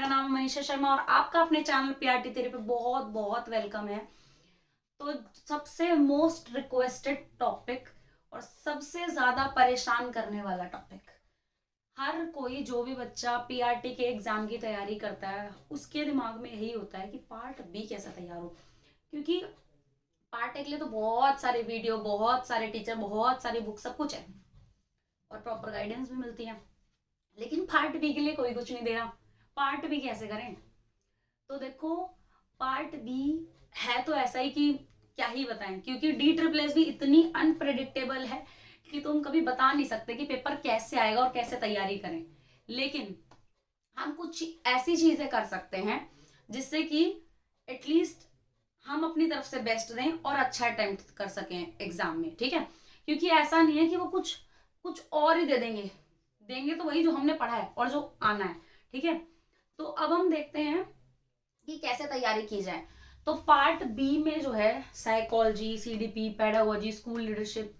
मेरा नाम है मनीषा शर्मा और आपका अपने चैनल पीआरटी तेरे पे बहुत बहुत वेलकम है। तो सबसे मोस्ट रिक्वेस्टेड टॉपिक और सबसे ज्यादा परेशान करने वाला टॉपिक, हर कोई जो भी बच्चा पीआरटी के एग्जाम की तैयारी करता है उसके दिमाग में यही होता है कि पार्ट बी कैसे तैयार हो। क्योंकि पार्ट ए के लिए तो बहुत सारे वीडियो, बहुत सारे टीचर, बहुत सारी बुक, सब कुछ है और प्रॉपर गाइडेंस भी मिलती है, लेकिन पार्ट बी के लिए कोई कुछ नहीं दे रहा। पार्ट बी कैसे करें? तो देखो, पार्ट बी है तो ऐसा ही कि क्या ही बताएं, क्योंकि डी ट्रिपल एस भी इतनी अनप्रेडिक्टेबल है कि तुम कभी बता नहीं सकते कि पेपर कैसे आएगा और कैसे तैयारी करें। लेकिन हम कुछ ऐसी चीजें कर सकते हैं जिससे कि एटलीस्ट हम अपनी तरफ से बेस्ट दें और अच्छा अटेम्प्ट कर सकें एग्जाम में, ठीक है। क्योंकि ऐसा नहीं है कि वो कुछ कुछ और ही दे देंगे, देंगे तो वही जो हमने पढ़ा है और जो आना है, ठीक है। तो अब हम देखते हैं कि कैसे तैयारी की जाए। तो पार्ट बी में जो है psychology, CDP, pedagogy, school leadership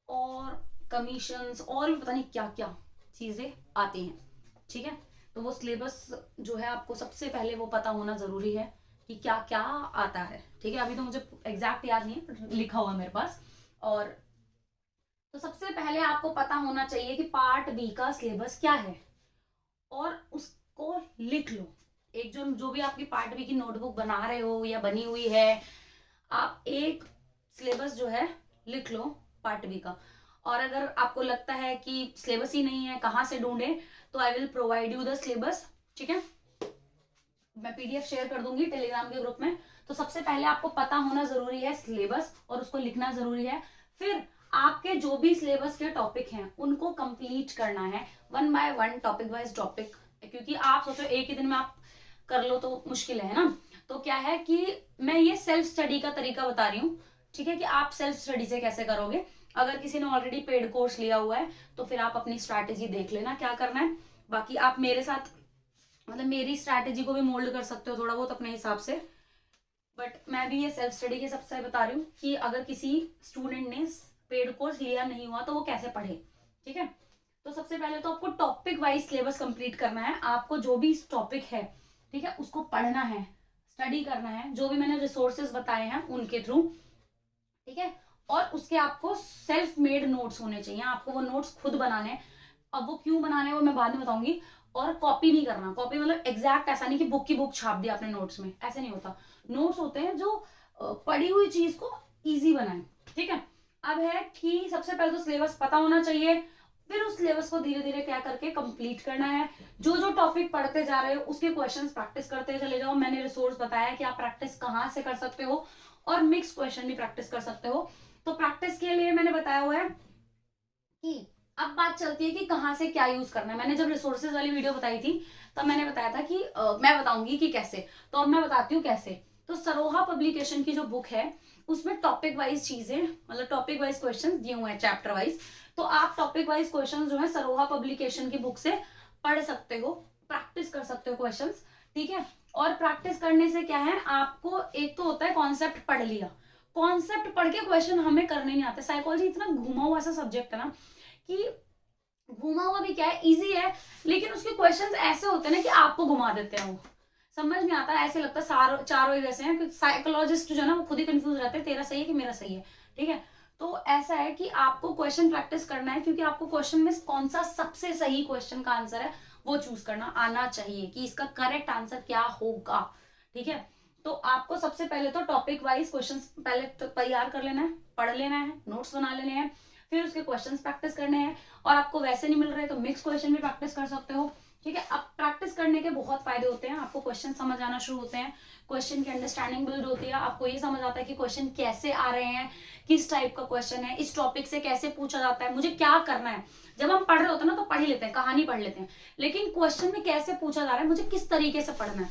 और कमीशंस और भी पता नहीं क्या क्या चीजें आती हैं, ठीक है। तो वो सिलेबस जो है आपको सबसे पहले वो पता होना जरूरी है कि क्या क्या आता है, ठीक है। अभी तो मुझे एग्जैक्ट याद नहीं है, लिखा हुआ है मेरे पास। और तो सबसे पहले आपको पता होना चाहिए कि पार्ट बी का सिलेबस क्या है और उसको लिख लो। एक जो जो भी आपकी पार्ट बी की नोटबुक बना रहे हो या बनी हुई है, आप एक सिलेबस जो है लिख लो पार्ट बी का। और अगर आपको लगता है कि सिलेबस ही नहीं है, कहाँ से ढूंढे, तो I will provide you the syllabus, ठीक है। मैं पीडीएफ शेयर कर दूंगी टेलीग्राम के ग्रुप में। तो सबसे पहले आपको पता होना जरूरी है सिलेबस और उसको लिखना जरूरी है। फिर आपके जो भी सिलेबस के टॉपिक हैं उनको कंप्लीट करना है, one by one, topic wise topic. क्योंकि आप सोचो एक ही दिन में आप कर लो तो मुश्किल है ना। तो क्या है कि मैं ये सेल्फ स्टडी का तरीका बता रही हूँ, ठीक है, कि आप सेल्फ स्टडी से कैसे करोगे। अगर किसी ने ऑलरेडी पेड कोर्स लिया हुआ है तो फिर आप अपनी स्ट्रैटेजी देख लेना क्या करना है। बाकी आप मेरे साथ, मतलब मेरी स्ट्रैटेजी को भी मोल्ड कर सकते हो थोड़ा बहुत अपने हिसाब से। बट मैं भी ये सेल्फ स्टडी के सबसे बता रही हूँ कि अगर किसी स्टूडेंट ने पेड कोर्स लिया नहीं हुआ तो वो कैसे पढ़े, ठीक है। तो सबसे पहले तो आपको टॉपिक वाइज सिलेबस कंप्लीट करना है। आपको जो भी टॉपिक है, ठीक है, उसको पढ़ना है, स्टडी करना है, जो भी मैंने रिसोर्सेज बताए हैं उनके थ्रू, ठीक है। और उसके आपको सेल्फ मेड नोट्स होने चाहिए, आपको वो नोट्स खुद बनाने हैं। अब वो क्यों बनाने हैं वो मैं बाद में बताऊंगी। और कॉपी नहीं करना, कॉपी मतलब एग्जैक्ट ऐसा नहीं कि बुक की बुक छाप दी आपने नोट्स में, ऐसे नहीं होता। नोट्स होते हैं जो पढ़ी हुई चीज को इजी बनाए, ठीक है। अब है कि सबसे पहले तो सिलेबस पता होना चाहिए, फिर उस सिलेबस को धीरे धीरे क्या करके कंप्लीट करना है। जो जो टॉपिक पढ़ते जा रहे हो उसके क्वेश्चंस प्रैक्टिस करते चले जाओ। मैंने रिसोर्स बताया कि आप प्रैक्टिस कहाँ से कर सकते हो और मिक्स क्वेश्चन भी प्रैक्टिस कर सकते हो। तो प्रैक्टिस के लिए मैंने बताया हुआ है कि अब बात चलती है कि कहाँ से क्या यूज करना है। मैंने जब रिसोर्सेज वाली वीडियो बताई थी तब मैंने बताया था कि मैं बताऊंगी कि कैसे, तो अब मैं बताती हूँ कैसे। तो सरोहा पब्लिकेशन की जो बुक है उसमें टॉपिक वाइज चीजें, मतलब टॉपिक वाइज क्वेश्चन दिए हुए हैं चैप्टर वाइज। तो आप टॉपिक वाइज क्वेश्चन जो है सरोहा पब्लिकेशन की बुक से पढ़ सकते हो, प्रैक्टिस कर सकते हो क्वेश्चन, ठीक है। और प्रैक्टिस करने से क्या है, आपको एक तो होता है कॉन्सेप्ट पढ़ लिया, कॉन्सेप्ट पढ़ के क्वेश्चन हमें करने नहीं आते। साइकोलॉजी इतना घुमा हुआ सा सब्जेक्ट है ना कि घुमा हुआ भी क्या है, इजी है, लेकिन उसके क्वेश्चंस ऐसे होते हैं ना कि आपको घुमा देते हैं, वो समझ नहीं आता, ऐसे लगता है सारों चारों ही जैसे हैं। साइकोलॉजिस्ट जो है ना वो खुद ही कंफ्यूज रहते हैं, तेरा सही है कि मेरा सही है, ठीक है। तो ऐसा है कि आपको क्वेश्चन प्रैक्टिस करना है, क्योंकि आपको क्वेश्चन में कौन सा सबसे सही क्वेश्चन का आंसर है वो चूज करना आना चाहिए कि इसका करेक्ट आंसर क्या होगा, ठीक है। तो आपको सबसे पहले तो टॉपिक वाइज क्वेश्चन पहले तो तैयार कर लेना है, पढ़ लेना है, नोट्स बना लेने हैं, फिर उसके क्वेश्चंस प्रैक्टिस करने हैं। और आपको वैसे नहीं मिल रहे तो मिक्स क्वेश्चन भी प्रैक्टिस कर सकते हो, ठीक है। अब प्रैक्टिस करने के बहुत फायदे होते हैं, आपको क्वेश्चन समझ आना शुरू होते हैं, क्वेश्चन की अंडरस्टैंडिंग बिल्ड होती है, आपको ये समझ आता है कि क्वेश्चन कैसे आ रहे हैं, किस टाइप का क्वेश्चन है, इस टॉपिक से कैसे पूछा जाता है, मुझे क्या करना है। जब हम पढ़ रहे होते हैं ना तो पढ़ ही लेते हैं, कहानी पढ़ लेते हैं, लेकिन क्वेश्चन में कैसे पूछा जा रहा है, मुझे किस तरीके से पढ़ना है,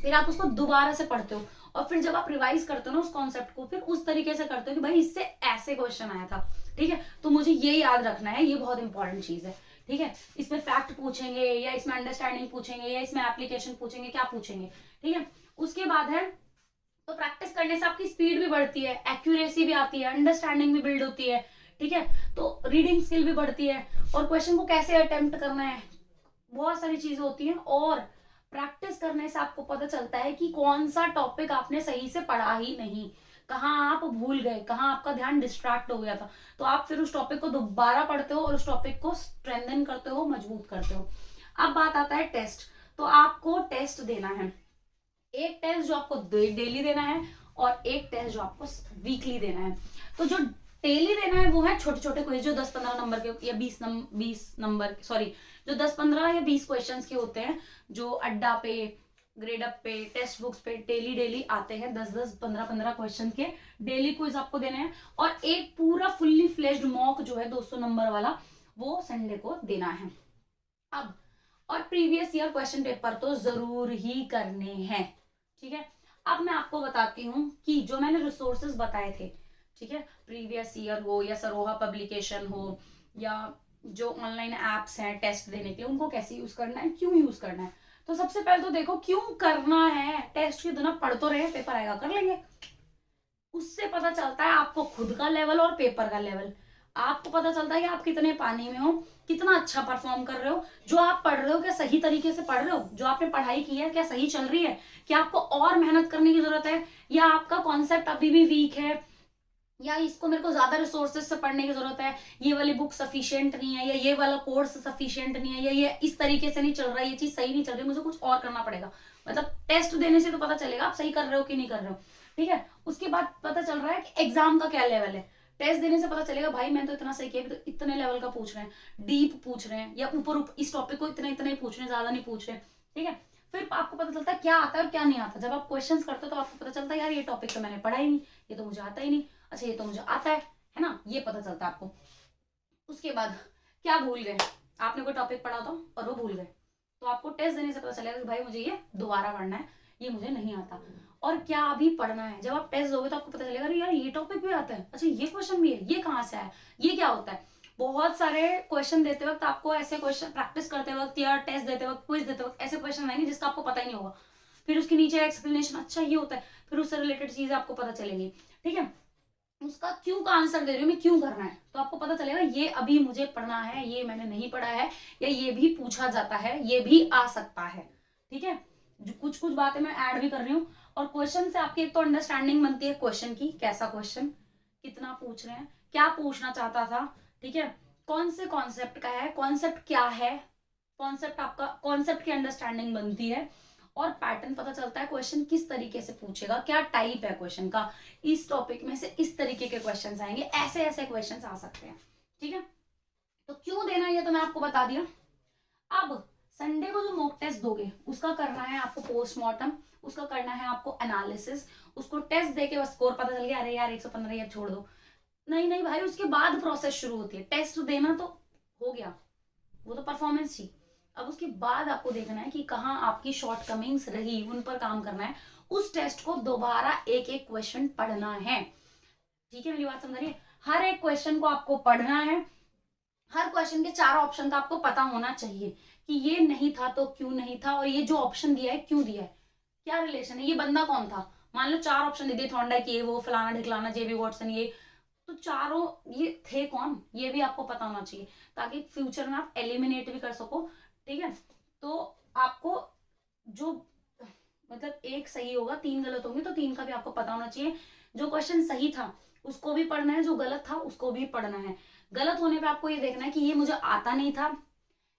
फिर आप उसको दोबारा से पढ़ते हो। और फिर जब आप रिवाइज करते हो ना उस कॉन्सेप्ट को, फिर उस तरीके से करते हो कि भाई इससे ऐसे क्वेश्चन आया था, ठीक है, तो मुझे ये याद रखना है, ये बहुत इंपॉर्टेंट चीज है, ठीक है। इसमें फैक्ट पूछेंगे या इसमें अंडरस्टैंडिंग पूछेंगे या इसमें एप्लीकेशन पूछेंगे, क्या पूछेंगे, ठीक है। उसके बाद है तो प्रैक्टिस करने से आपकी स्पीड भी बढ़ती है, एक्यूरेसी भी आती है, अंडरस्टैंडिंग भी बिल्ड होती है, ठीक है। तो रीडिंग स्किल भी बढ़ती है और क्वेश्चन को कैसे अटेम्प्ट करना है, बहुत सारी चीजें होती हैं। और प्रैक्टिस करने से आपको पता चलता है कि कौन सा टॉपिक आपने सही से पढ़ा ही नहीं, कहाँ आप भूल गए, कहाँ आपका ध्यान डिस्ट्रैक्ट हो गया था। तो आप फिर उस टॉपिक को दोबारा पढ़ते हो और उस टॉपिक को स्ट्रेंथन करते हो, मजबूत करते हो। अब बात आता है टेस्ट। तो आपको टेस्ट देना है, एक टेस्ट जो आपको डेली देना है और एक टेस्ट जो आपको वीकली देना है। तो जो डेली देना है वो है छोटे छोटे क्विज जो 10-15 नंबर के या 20 नंबर सॉरी जो 10-15 या 20 क्वेश्चंस के होते हैं, जो अड्डा पे, ग्रेड अप पे, टेक्स्ट बुक्स पे डेली डेली आते हैं। 10-10 15-15 क्वेश्चन के डेली क्विज आपको देने हैं और एक पूरा फुल्ली फ्लेज्ड मॉक जो है 200 नंबर वाला, वो संडे को देना है। अब और प्रीवियस ईयर क्वेश्चन पेपर तो जरूर ही करने हैं, ठीक है। अब मैं आपको बताती हूँ कि जो मैंने रिसोर्सेज बताए थे, ठीक है, प्रीवियस ईयर हो या सरोहा पब्लिकेशन हो या जो ऑनलाइन एप्स हैं टेस्ट देने के लिए, उनको कैसे यूज करना है, क्यों यूज करना है। तो सबसे पहले तो देखो क्यों करना है। टेस्ट की दिन पढ़ तो रहे, पेपर आएगा कर लेंगे। उससे पता चलता है आपको खुद का लेवल और पेपर का लेवल। आपको पता चलता है कि आप कितने पानी में हो, कितना अच्छा परफॉर्म कर रहे हो, जो आप पढ़ रहे हो क्या सही तरीके से पढ़ रहे हो, जो आपने पढ़ाई की है क्या सही चल रही है, क्या आपको और मेहनत करने की जरूरत है, या आपका कॉन्सेप्ट अभी भी वीक है, या इसको मेरे को ज्यादा रिसोर्सेज से पढ़ने की जरूरत है, ये वाली बुक सफिशिएंट नहीं है, या ये वाला कोर्स सफिशिएंट नहीं है, या ये इस तरीके से नहीं चल रहा है, ये चीज सही नहीं चल रही, मुझे कुछ और करना पड़ेगा। मतलब टेस्ट देने से तो पता चलेगा आप सही कर रहे हो कि नहीं कर रहे हो, ठीक है। उसके बाद पता चल रहा है कि एग्जाम का क्या लेवल है। टेस्ट देने से पता चलेगा भाई मैं तो इतना सही किया, तो इतने लेवल का पूछ रहे हैं, डीप पूछ रहे हैं, या ऊपर इस टॉपिक को इतना इतना ही पूछ रहे हैं, ज्यादा नहीं पूछ रहे, ठीक है। फिर आपको पता चलता है क्या आता है और क्या नहीं आता। जब आप क्वेश्चंस करते हो तो आपको पता चलता है यार ये टॉपिक तो मैंने पढ़ा ही नहीं, ये तो मुझे आता ही नहीं, अच्छा ये तो मुझे आता है ना, ये पता चलता है आपको। उसके बाद क्या भूल गए, आपने कोई टॉपिक पढ़ा था और वो भूल गए, तो आपको टेस्ट देने से पता चलेगा कि भाई मुझे ये दोबारा पढ़ना है, ये मुझे नहीं आता। और क्या अभी पढ़ना है, जब आप टेस्ट दोगे तो आपको पता चलेगा अरे यार ये टॉपिक भी आता है, अच्छा ये क्वेश्चन भी है, ये कहाँ से आया, ये क्या होता है। बहुत सारे क्वेश्चन देते वक्त आपको ऐसे क्वेश्चन, प्रैक्टिस करते वक्त या टेस्ट देते वक्त, क्विज देते वक्त ऐसे क्वेश्चन आएंगे जिसका आपको पता ही नहीं होगा। फिर उसके नीचे एक्सप्लेनेशन, अच्छा ये होता है, फिर उससे रिलेटेड चीजें आपको पता चलेंगी, ठीक है। उसका क्यों का आंसर दे रही हूँ मैं, क्यों करना है, तो आपको पता चलेगा ये अभी मुझे पढ़ना है, ये मैंने नहीं पढ़ा है, या ये भी पूछा जाता है, ये भी आ सकता है, ठीक है। जो कुछ कुछ बातें मैं ऐड भी कर रही हूँ। और क्वेश्चन से आपकी एक तो अंडरस्टैंडिंग बनती है क्वेश्चन की, कैसा क्वेश्चन, कितना पूछ रहे हैं, क्या पूछना चाहता था, ठीक है, कौन से कॉन्सेप्ट का है, कॉन्सेप्ट क्या है, कॉन्सेप्ट आपका, कॉन्सेप्ट की अंडरस्टैंडिंग बनती है। और पैटर्न पता चलता है क्वेश्चन किस तरीके से पूछेगा, क्या टाइप है क्वेश्चन का, इस टॉपिक में से इस तरीके के क्वेश्चंस आएंगे, ऐसे ऐसे क्वेश्चंस आ सकते हैं, ठीक है। तो क्यों देना ये तो मैं आपको बता दिया। अब संडे को जो मॉक टेस्ट दोगे उसका करना है आपको पोस्टमार्टम, उसका करना है आपको एनालिसिस। उसको टेस्ट देके बस स्कोर पता चल गया अरे यार 115 यार छोड़ दो, नहीं नहीं भाई, उसके बाद प्रोसेस शुरू होती है। टेस्ट देना तो हो गया, वो तो परफॉर्मेंस थी। अब उसके बाद आपको देखना है कि कहाँ आपकी शॉर्ट कमिंग्स रही, उन पर काम करना है। उस टेस्ट को दोबारा एक एक क्वेश्चन पढ़ना है, ठीक है, मेरी बात समझ रही है। हर एक क्वेश्चन को आपको पढ़ना है, हर क्वेश्चन के 4 ऑप्शन का आपको पता होना चाहिए कि ये नहीं था तो क्यों नहीं था, और ये जो ऑप्शन दिया है क्यों दिया है, क्या रिलेशन है, ये बंदा कौन था। मान लो 4 ऑप्शन दे दिए, थॉर्नडाइक ये वो फलाना ढिकलाना जेबी वॉटसन ये, तो चारों ये थे कौन, ये भी आपको पता होना चाहिए, ताकि फ्यूचर में आप एलिमिनेट भी कर सको, ठीक है। तो आपको जो मतलब एक सही होगा 3 गलत होंगे, तो 3 का भी आपको पता होना चाहिए। जो क्वेश्चन सही था उसको भी पढ़ना है, जो गलत था उसको भी पढ़ना है। गलत होने पे आपको ये देखना है कि ये मुझे आता नहीं था,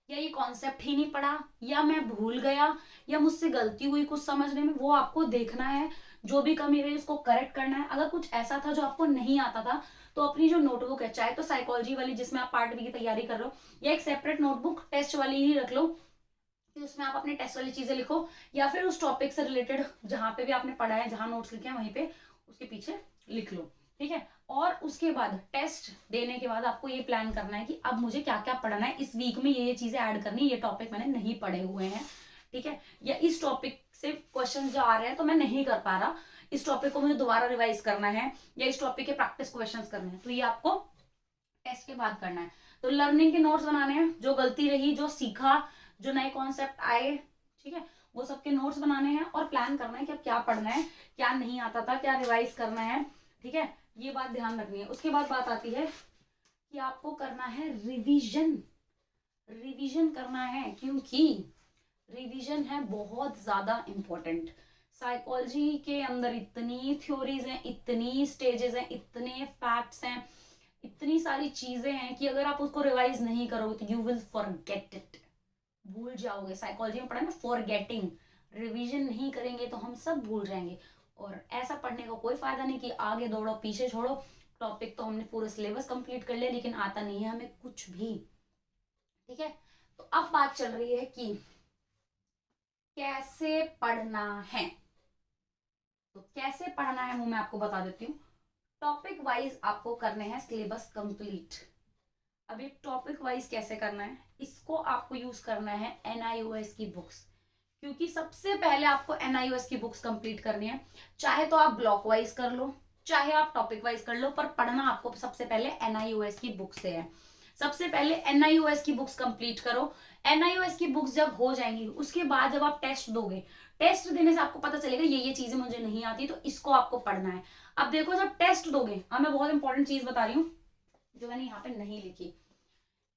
या ये कॉन्सेप्ट ही नहीं पढ़ा, या मैं भूल गया, या मुझसे गलती हुई कुछ समझने में, वो आपको देखना है। जो भी कमी रही उसको करेक्ट करना है। अगर कुछ ऐसा था जो आपको नहीं आता था, तो अपनी जो नोटबुक है, चाहे तो साइकोलॉजी वाली जिसमें आप पार्ट बी की तैयारी कर रहे हो, या एक सेपरेट नोटबुक टेस्ट वाली ही रख लो कि उसमें आप अपने टेस्ट वाली चीजें लिखो, या फिर उस टॉपिक से रिलेटेड जहां पे भी आपने पढ़ा है, जहां नोट्स लिखे हैं वहीं पे उसके पीछे लिख लो, ठीक है। और उसके बाद टेस्ट देने के बाद आपको ये प्लान करना है कि अब मुझे क्या क्या पढ़ना है, इस वीक में ये चीजें ऐड करनी, ये टॉपिक मैंने नहीं पढ़े हुए हैं, ठीक है, या इस टॉपिक से क्वेश्चन जो आ रहे हैं तो मैं नहीं कर पा रहा, इस टॉपिक को मुझे दोबारा रिवाइज करना है, या इस टॉपिक के प्रैक्टिस क्वेश्चंस करने हैं, तो ये आपको टेस्ट के बाद करना है। तो लर्निंग के नोट्स बनाने हैं, जो गलती रही, जो सीखा, जो नए कॉन्सेप्ट आए, ठीक है, वो सबके नोट्स बनाने हैं, और प्लान करना है कि अब क्या पढ़ना है, क्या नहीं आता था, क्या रिवाइज करना है, ठीक है, ये बात ध्यान रखनी है। उसके बाद बात आती है कि आपको करना है रिवीजन। रिवीजन करना है, क्योंकि रिवीजन है बहुत ज्यादा इंपॉर्टेंट। साइकोलॉजी के अंदर इतनी थ्योरीज हैं, इतनी स्टेजेस हैं, इतने फैक्ट्स हैं, इतनी सारी चीजें हैं कि अगर आप उसको रिवाइज नहीं करोगे तो यू विल फॉरगेट इट, भूल जाओगे। साइकोलॉजी में पढ़ा ना फॉरगेटिंग, रिवीजन नहीं करेंगे तो हम सब भूल जाएंगे। और ऐसा पढ़ने का कोई फायदा नहीं कि आगे दौड़ो पीछे छोड़ो, टॉपिक तो हमने पूरा सिलेबस कंप्लीट कर लिया लेकिन आता नहीं है हमें कुछ भी। ठीक है, तो अब बात चल रही है कि कैसे पढ़ना है। तो कैसे पढ़ना है वो मैं आपको बता देती हूँ। टॉपिक वाइज आपको करने हैं सिलेबस कंप्लीट। अभी टॉपिक वाइज कैसे करना है, इसको आपको यूज करना है एनआईओएस की बुक्स, क्योंकि सबसे पहले आपको एनआईओएस की बुक्स कंप्लीट करनी है। चाहे तो आप ब्लॉक वाइज कर लो, चाहे आप टॉपिक वाइज कर लो, पर पढ़ना आपको सबसे पहले एनआईओएस की बुक से है। सबसे पहले एनआईओएस की बुक्स कंप्लीट करो। एनआईओएस की बुक्स जब हो जाएंगी उसके बाद जब आप टेस्ट दोगे, टेस्ट देने से आपको पता चलेगा ये चीजें मुझे नहीं आती, तो इसको आपको पढ़ना है। अब देखो जब टेस्ट दोगे, मैं बहुत इंपॉर्टेंट चीज बता रही हूँ जो मैंने यहाँ पे नहीं लिखी,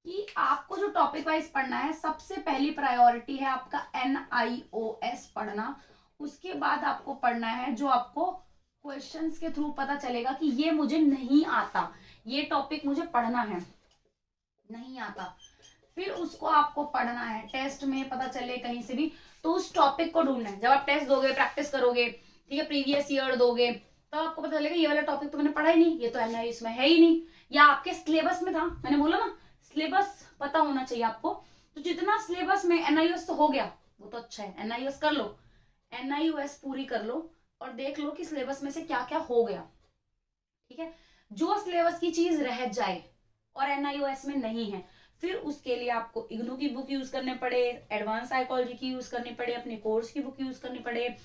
कि आपको जो टॉपिक वाइज पढ़ना है, सबसे पहली प्रायोरिटी है आपका एनआईओएस पढ़ना। उसके बाद आपको पढ़ना है जो आपको क्वेश्चंस के थ्रू पता चलेगा कि ये मुझे नहीं आता, ये टॉपिक मुझे पढ़ना है, नहीं आता, फिर उसको आपको पढ़ना है। टेस्ट में पता चले कहीं से भी तो उस टॉपिक को ढूंढना है। जब आप टेस्ट दोगे, प्रैक्टिस करोगे, ठीक है, प्रीवियस ईयर दोगे, तो आपको पता चलेगा ये वाला टॉपिक तो मैंने पढ़ा ही नहीं, ये तो एनआईओएस में है ही नहीं, या आपके सिलेबस में था। मैंने बोला ना सिलेबस पता होना चाहिए आपको, तो जितना सिलेबस में एनआईओएस तो हो गया वो तो अच्छा है, एनआईओएस कर लो, एनआईओएस पूरी कर लो और देख लो कि सिलेबस में से क्या क्या हो गया। ठीक है, जो सिलेबस की चीज रह जाए और एनआईओएस में नहीं है, फिर उसके लिए आपको इग्नू की बुक यूज करने पड़े, एडवांस साइकोलॉजी की यूज करनी पड़े, अपने कोर्स की बुक यूज करनी पड़े,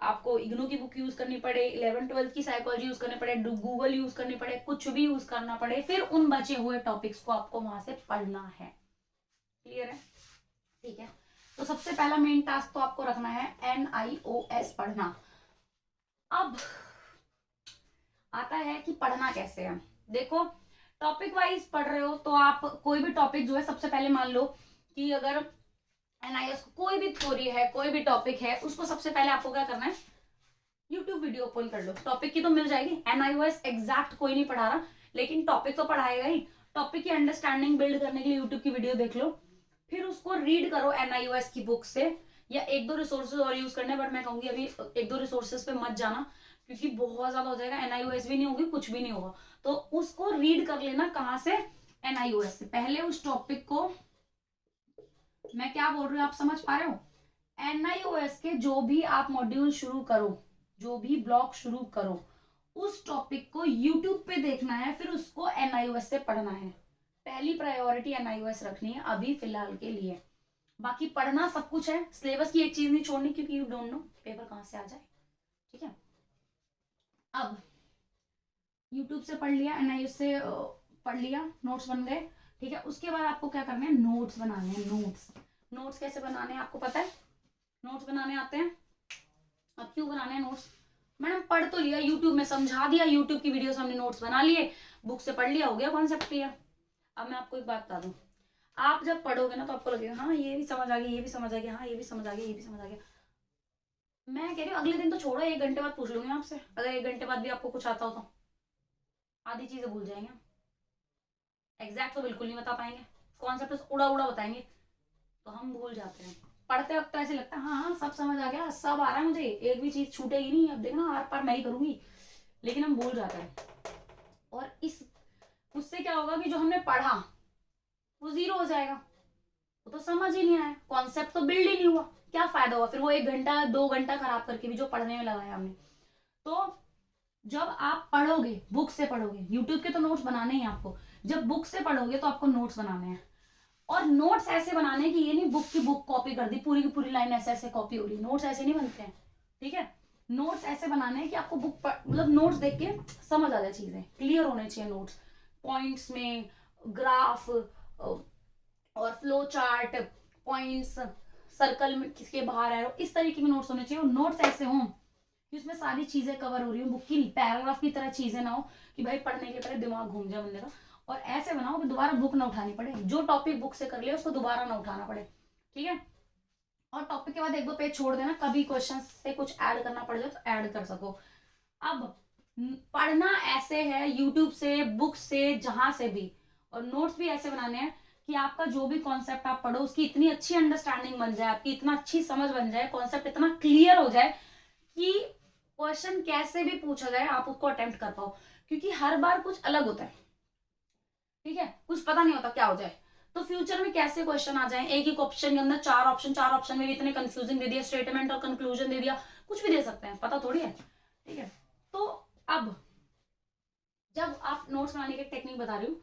आपको इग्नू की बुक यूज करनी पड़े, 11th-12th की साइकोलॉजी यूज करनी पड़े, गूगल यूज करनी पड़े, कुछ भी यूज करना पड़े, फिर उन बचे हुए टॉपिक्स को आपको वहां से पढ़ना है। क्लियर है? ठीक है, तो सबसे पहला मेन टास्क तो आपको रखना है एनआईओएस पढ़ना। अब आता है कि पढ़ना कैसे है। देखो टॉपिक वाइज पढ़ रहे हो तो आप कोई भी टॉपिक जो है, सबसे पहले मान लो कि अगर एनआईएस कोई भी थ्योरी है, कोई भी टॉपिक है, उसको सबसे पहले आपको क्या करना है, यूट्यूब वीडियो ओपन कर लो। टॉपिक की तो मिल जाएगी, एनआईओएस एग्जैक्ट कोई नहीं पढ़ा रहा लेकिन टॉपिक तो पढ़ाएगा ही। टॉपिक की अंडरस्टैंडिंग बिल्ड करने के लिए यूट्यूब की वीडियो देख लो, फिर उसको रीड करो एनआईओएस की बुक से, या एक दो रिसोर्सेज और यूज करने, बट मैं कहूंगी अभी एक दो रिसोर्सेज पे मत जाना क्योंकि बहुत ज्यादा हो जाएगा, एनआईओएस भी नहीं होगी, कुछ भी नहीं होगा। तो उसको रीड कर लेना कहाँ से, एनआईओएस से। पहले उस टॉपिक को, मैं क्या बोल रही हूँ आप समझ पा रहे हो, एनआईओएस के जो भी आप मॉड्यूल शुरू करो, जो भी ब्लॉक शुरू करो, उस टॉपिक को यूट्यूब पे देखना है, फिर उसको एनआईओएस से पढ़ना है। पहली प्रायोरिटी एनआईओएस रखनी है अभी फिलहाल के लिए। बाकी पढ़ना सब कुछ है, सिलेबस की एक चीज नहीं छोड़नी क्योंकि यू डोंट नो पेपर कहां से आ जाए। ठीक है, अब यूट्यूब से पढ़ लिया, एनआईओएस से पढ़ लिया, नोट्स बन गए। ठीक है, उसके बाद आपको क्या करना है, नोट्स बनाने हैं। नोट्स कैसे बनाने हैं आपको पता है, नोट्स बनाने आते हैं। अब क्यों बनाने हैं नोट्स, मैडम पढ़ तो लिया, यूट्यूब में समझा दिया, यूट्यूब की वीडियो से हमने नोट्स बना लिए, बुक से पढ़ लिया, हो गया कॉन्सेप्ट क्लियर। अब मैं आपको एक बात बता दूं, आप जब पढ़ोगे ना तो आपको लगेगा हाँ ये भी समझ आ गया, ये भी समझ आ गया, हाँ ये भी समझ आ गया, ये भी समझ आ गया। मैं कह रही हूँ अगले दिन तो छोड़ो, 1 घंटे बाद पूछ लूंगी आपसे, अगर 1 घंटे बाद भी आपको कुछ आता हो तो आधी चीजें भूल जाएंगे। एग्जैक्ट तो बिल्कुल नहीं बता पाएंगे, कॉन्सेप्ट उड़ा उड़ा बताएंगे तो हम भूल जाते हैं। पढ़ते वक्त तो ऐसे लगता है हाँ हाँ सब समझ आ गया, सब आ रहा है मुझे, एक भी चीज छूटेगी नहीं, अब देखना हर पार मैं ही करूंगी, लेकिन हम भूल जाते हैं। और इस उससे क्या होगा कि जो हमने पढ़ा वो जीरो हो जाएगा, वो तो समझ ही नहीं आया, कॉन्सेप्ट तो बिल्ड ही नहीं हुआ, क्या फायदा हुआ फिर वो 1 घंटा 2 घंटा खराब करके भी जो पढ़ने में लगाया हमने। तो जब आप पढ़ोगे, बुक से पढ़ोगे, यूट्यूब के तो नोट्स बनाने ही आपको, जब बुक से पढ़ोगे तो आपको नोट्स बनाने हैं। और नोट्स ऐसे बनाने की ये नहीं बुक की बुक कॉपी कर दी, पूरी की पूरी लाइन ऐसे ऐसे कॉपी हो रही, नोट्स ऐसे नहीं बनते हैं। ठीक है, नोट्स ऐसे बनाने हैं कि आपको बुक मतलब नोट्स देख के समझ आ जाए, चीजें क्लियर होने चाहिए, नोट्स पॉइंट्स में, ग्राफ और फ्लो चार्ट, पॉइंट्स सर्कल में किसके बाहर एरो, इस तरीके के नोट्स होने चाहिए। और नोट्स ऐसे हों कि उसमें सारी चीजें कवर हो रही हो, बुक की पैराग्राफ की तरह चीजें ना हो कि भाई पढ़ने के पहले दिमाग घूम जाए बंदे का। और ऐसे बनाओ कि दोबारा बुक ना उठानी पड़े, जो टॉपिक बुक से कर लिया उसको दोबारा ना उठाना पड़े। ठीक है, और टॉपिक के बाद एक दो पेज छोड़ देना, कभी क्वेश्चन से कुछ ऐड करना पड़ जाए तो ऐड कर सको। अब पढ़ना ऐसे है, यूट्यूब से, बुक से, जहां से भी, और नोट्स भी ऐसे बनाने हैं कि आपका जो भी कॉन्सेप्ट आप पढ़ो उसकी इतनी अच्छी अंडरस्टैंडिंग बन जाए, आपकी इतना अच्छी समझ बन जाए, कॉन्सेप्ट इतना क्लियर हो जाए कि क्वेश्चन कैसे भी पूछा जाए आप उसको अटेम्प्ट कर पाओ। क्योंकि हर बार कुछ अलग होता है, ठीक है, कुछ पता नहीं होता क्या हो जाए। तो फ्यूचर में कैसे क्वेश्चन आ जाए, एक ही ऑप्शन के अंदर चार ऑप्शन, चार ऑप्शन में भी इतने कंफ्यूजिंग दे दिया, स्टेटमेंट और कंक्लूजन दे दिया, कुछ भी दे सकते हैं, पता थोड़ी है, ठीक है। तो अब जब आप नोट्स बनाने की टेक्निक बता रही हूँ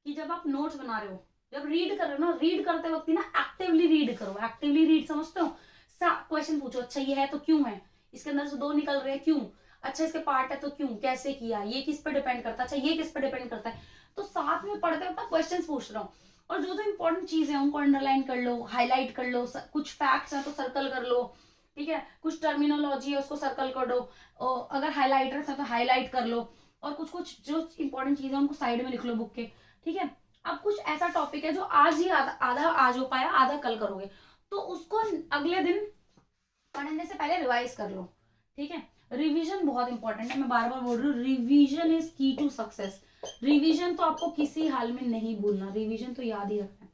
कि जब आप नोट्स बना रहे हो, जब रीड कर रहे हो ना, रीड करते वक्त ना एक्टिवली रीड करो। एक्टिवली रीड समझते हो, क्वेश्चन पूछो, अच्छा ये है तो क्यों है, इसके अंदर से दो निकल रहे हैं क्यों, अच्छा इसके पार्ट है तो क्यों, कैसे किया, ये किस पर डिपेंड करता है, अच्छा ये किस पर डिपेंड करता है। तो साथ में पढ़ते वक्त क्वेश्चन पूछ रहा हूँ, और जो जो इंपॉर्टेंट चीजें हैं उनको अंडरलाइन कर लो, हाईलाइट कर लो, कुछ फैक्ट्स है तो सर्कल कर लो, ठीक है, कुछ टर्मिनोलॉजी है उसको सर्कल कर दो, अगर हाईलाइटर्स है तो हाईलाइट कर लो, और कुछ कुछ जो इंपॉर्टेंट चीजें उनको साइड में लिख लो बुक के, ठीक है। अब कुछ ऐसा टॉपिक है जो आज ही आधा आज हो पाया, आधा कल करोगे, तो उसको अगले दिन पढ़ने से पहले रिवाइज कर लो, ठीक है। रिवीजन बहुत इंपॉर्टेंट है, मैं बार बार बोल रही हूँ, रिवीजन इज की टू सक्सेस। रिवीजन तो आपको किसी हाल में नहीं भूलना, रिवीजन तो याद ही रखना है।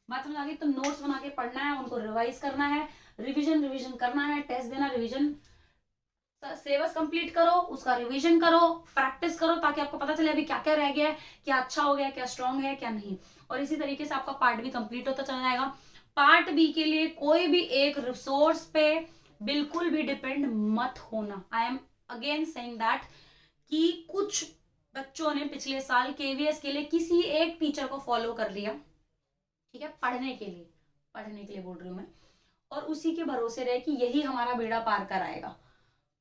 बात समझ आ गई? तो नोट्स बना के पढ़ना है, उनको रिवाइज करना है, रिवीजन रिवीजन करना है, टेस्ट देना, रिवीजन, सिलेबस कंप्लीट करो, उसका रिवीजन करो, प्रैक्टिस करो, ताकि आपको पता चले अभी क्या क्या रह गया है, क्या अच्छा हो गया, क्या स्ट्रांग है, क्या नहीं। और इसी तरीके से आपका पार्ट भी कंप्लीट होता चला जाएगा। पार्ट बी के लिए कोई भी एक रिसोर्स पे बिल्कुल भी डिपेंड मत होना। I am again saying that कि कुछ बच्चों ने पिछले साल केवीएस के लिए किसी एक टीचर को फॉलो कर लिया, ठीक है, पढ़ने के लिए बोल रही हूँ मैं, और उसी के भरोसे रहे कि यही हमारा बेड़ा पार कराएगा।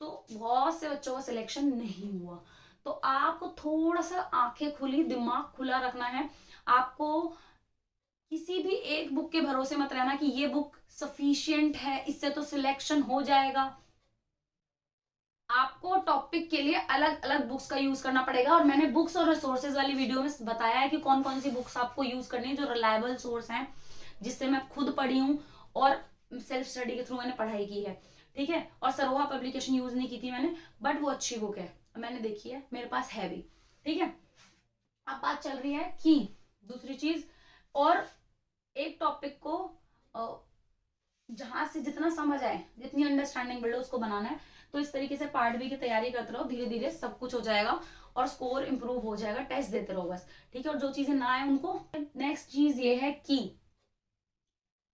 तो बहुत से बच्चों का सिलेक्शन नहीं हुआ। तो आपको थोड़ा सा आंखें खुली, दिमाग खुला रखना है। आपको किसी भी एक बुक के भरोसे मत रहना कि ये बुक सफिशिएंट है, इससे तो सिलेक्शन हो जाएगा। आपको टॉपिक के लिए अलग अलग बुक्स का यूज करना पड़ेगा, और मैंने बुक्स और रिसोर्सेज वाली वीडियो में बताया है कि कौन कौन सी बुक्स आपको यूज करनी है जो रिलायबल सोर्स हैं, जिससे मैं खुद पढ़ी हूँ और सेल्फ स्टडी के थ्रू मैंने पढ़ाई की है, ठीक है। और सरोहा पब्लिकेशन यूज नहीं की थी मैंने, बट वो अच्छी बुक है, मैंने देखी है, मेरे पास है भी, ठीक है। अब बात चल रही है कि दूसरी चीज, और एक टॉपिक को जहां से जितना समझ आए, जितनी अंडरस्टैंडिंग बिल्ड उसको बनाना है। तो इस तरीके से पार्ट बी की तैयारी करते रहो, धीरे धीरे सब कुछ हो जाएगा और स्कोर इंप्रूव हो जाएगा, टेस्ट देते रहो बस, ठीक है। और जो चीजें ना आए उनको, नेक्स्ट चीज ये है कि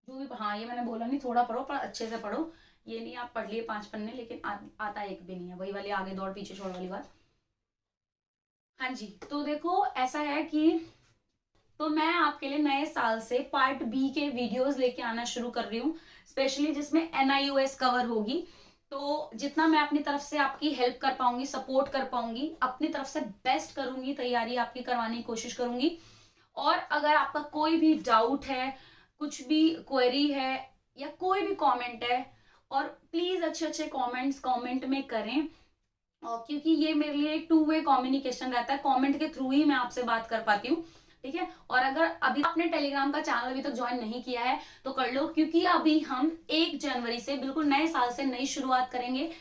जो भी, हाँ ये मैंने बोला नहीं, थोड़ा पढ़ो पर अच्छे से पढ़ो, ये नहीं आप पढ़ लिए 5 पन्ने लेकिन आता एक भी नहीं है, वही वाली आगे दौड़ पीछे छोड़ वाली बात। हाँ जी, तो देखो ऐसा है कि, तो मैं आपके लिए नए साल से पार्ट बी के वीडियोस लेके आना शुरू कर रही हूँ, स्पेशली जिसमें एनआईओएस कवर होगी। तो जितना मैं अपनी तरफ से आपकी हेल्प कर पाऊंगी, सपोर्ट कर पाऊंगी, अपनी तरफ से बेस्ट करूंगी, तैयारी आपकी करवाने की कोशिश करूंगी। और अगर आपका कोई भी डाउट है, कुछ भी क्वेरी है, या कोई भी कमेंट है, और प्लीज अच्छे अच्छे कमेंट्स कमेंट में करें, और क्योंकि ये मेरे लिए एक 2 वे कम्युनिकेशन रहता है, कमेंट के थ्रू ही मैं आपसे बात कर पाती हूँ, ठीक है। और अगर अभी आपने टेलीग्राम का चैनल अभी तक ज्वाइन नहीं किया है तो कर लो, क्योंकि अभी हम 1 जनवरी से बिल्कुल नए साल से नई शुरुआत करेंगे,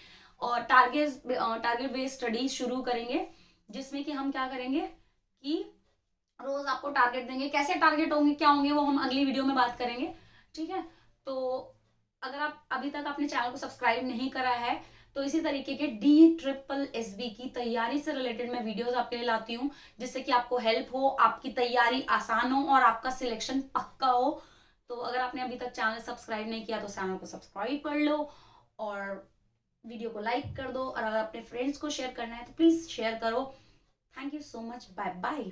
और टारगेट बेस्ड स्टडी शुरू करेंगे, जिसमें कि हम क्या करेंगे कि रोज आपको टारगेट देंगे। कैसे टारगेट होंगे, क्या होंगे, वो हम अगली वीडियो में बात करेंगे, ठीक है। तो अगर आप अभी तक अपने चैनल को सब्सक्राइब नहीं करा है तो इसी तरीके के DSSB की तैयारी से रिलेटेड मैं वीडियोस आपके लिए लाती हूँ, जिससे कि आपको हेल्प हो, आपकी तैयारी आसान हो और आपका सिलेक्शन पक्का हो। तो अगर आपने अभी तक चैनल सब्सक्राइब नहीं किया तो चैनल को सब्सक्राइब कर लो, और वीडियो को लाइक कर दो, और अगर अपने फ्रेंड्स को शेयर करना है तो प्लीज शेयर करो। Thank you so much, bye bye.